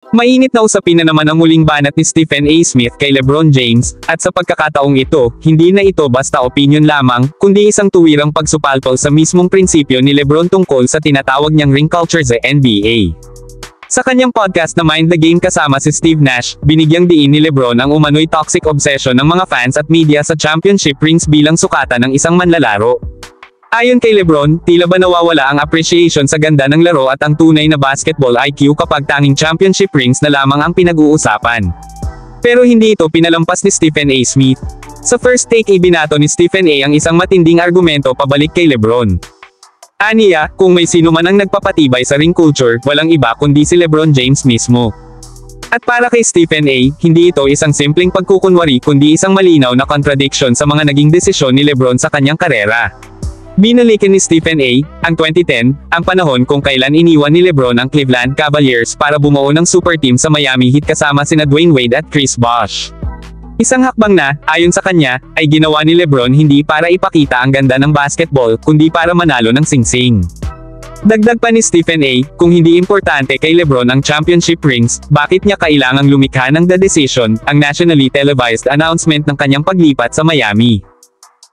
Mainit na usapin na naman ang muling banat ni Stephen A. Smith kay LeBron James, at sa pagkakataong ito, hindi na ito basta opinion lamang, kundi isang tuwirang pagsupalpal sa mismong prinsipyo ni LeBron tungkol sa tinatawag niyang ring culture sa NBA. Sa kanyang podcast na Mind the Game kasama si Steve Nash, binigyang diin ni LeBron ang umano'y toxic obsession ng mga fans at media sa championship rings bilang sukatan ng isang manlalaro. Ayon kay LeBron, tila ba nawawala ang appreciation sa ganda ng laro at ang tunay na basketball IQ kapag tanging championship rings na lamang ang pinag-uusapan. Pero hindi ito pinalampas ni Stephen A. Smith. Sa first take ibinato ni Stephen A. ang isang matinding argumento pabalik kay LeBron. Aniya, kung may sino man ang nagpapatibay sa ring culture, walang iba kundi si LeBron James mismo. At para kay Stephen A., hindi ito isang simpleng pagkukunwari kundi isang malinaw na contradiction sa mga naging desisyon ni LeBron sa kanyang karera. Binalikan ni Stephen A., ang 2010, ang panahon kung kailan iniwan ni LeBron ang Cleveland Cavaliers para bumuo ng super team sa Miami Heat kasama sina Dwayne Wade at Chris Bosh. Isang hakbang na, ayon sa kanya, ay ginawa ni LeBron hindi para ipakita ang ganda ng basketball, kundi para manalo ng singsing. Dagdag pa ni Stephen A., kung hindi importante kay LeBron ang championship rings, bakit niya kailangang lumikha ng The Decision, ang nationally televised announcement ng kanyang paglipat sa Miami?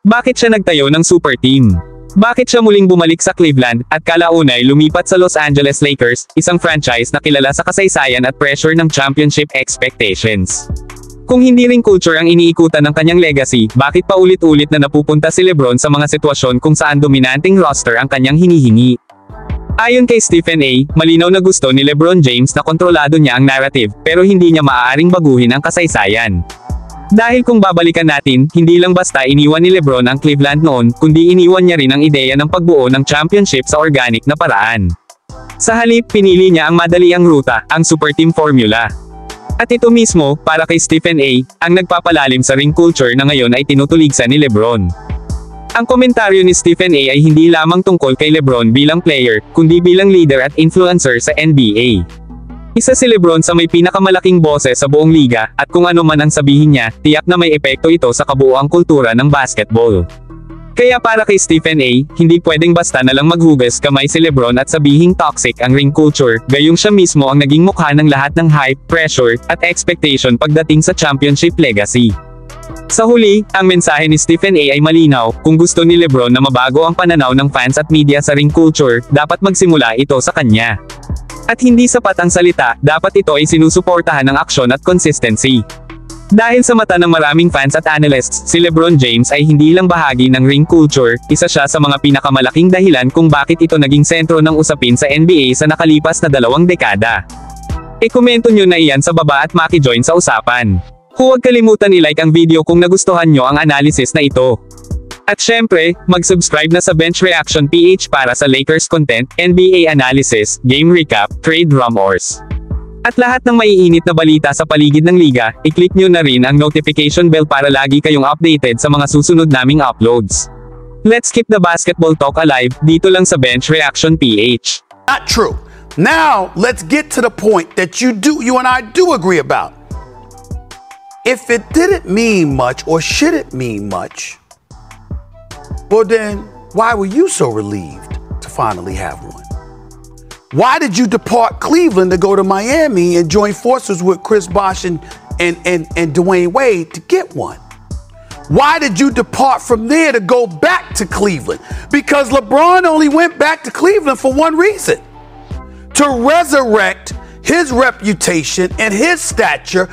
Bakit siya nagtayo ng super team? Bakit siya muling bumalik sa Cleveland, at kalaunay lumipat sa Los Angeles Lakers, isang franchise na kilala sa kasaysayan at pressure ng championship expectations? Kung hindi ring culture ang iniikutan ng kanyang legacy, bakit paulit-ulit na napupunta si LeBron sa mga sitwasyon kung saan dominanting roster ang kanyang hinihingi? Ayon kay Stephen A., malinaw na gusto ni LeBron James na kontrolado niya ang narrative, pero hindi niya maaaring baguhin ang kasaysayan. Dahil kung babalikan natin, hindi lang basta iniwan ni LeBron ang Cleveland noon, kundi iniwan niya rin ang ideya ng pagbuo ng championship sa organic na paraan. Sa halip, pinili niya ang madaliang ruta, ang super team formula. At ito mismo, para kay Stephen A., ang nagpapalalim sa ring culture na ngayon ay tinutuligsa ni LeBron. Ang komentaryo ni Stephen A. ay hindi lamang tungkol kay LeBron bilang player, kundi bilang leader at influencer sa NBA. Isa si LeBron sa may pinakamalaking boses sa buong liga, at kung ano man ang sabihin niya, tiyak na may epekto ito sa kabuuang kultura ng basketball. Kaya para kay Stephen A., hindi pwedeng basta na lang maghugas kamay si LeBron at sabihing toxic ang ring culture, gayong siya mismo ang naging mukha ng lahat ng hype, pressure, at expectation pagdating sa championship legacy. Sa huli, ang mensahe ni Stephen A. ay malinaw, kung gusto ni LeBron na mabago ang pananaw ng fans at media sa ring culture, dapat magsimula ito sa kanya. At hindi sapat ang salita, dapat ito ay sinusuportahan ng aksyon at consistency. Dahil sa mata ng maraming fans at analysts, si LeBron James ay hindi lang bahagi ng ring culture, isa siya sa mga pinakamalaking dahilan kung bakit ito naging sentro ng usapin sa NBA sa nakalipas na 2 dekada. E-komento nyo na iyan sa baba at maki-join sa usapan. Huwag kalimutan i-like ang video kung nagustuhan nyo ang analysis na ito. At syempre, mag-subscribe na sa Bench Reaction PH para sa Lakers content, NBA analysis, game recap, trade rumors. At lahat ng maiinit na balita sa paligid ng liga, i-click nyo na rin ang notification bell para lagi kayong updated sa mga susunod naming uploads. Let's keep the basketball talk alive, dito lang sa Bench Reaction PH. Not true. Now, let's get to the point that you and I do agree about. If it didn't mean much or should it mean much, well then, why were you so relieved to finally have one? Why did you depart Cleveland to go to Miami and join forces with Chris Bosh and Dwayne Wade to get one? Why did you depart from there to go back to Cleveland? Because LeBron only went back to Cleveland for one reason: to resurrect his reputation and his stature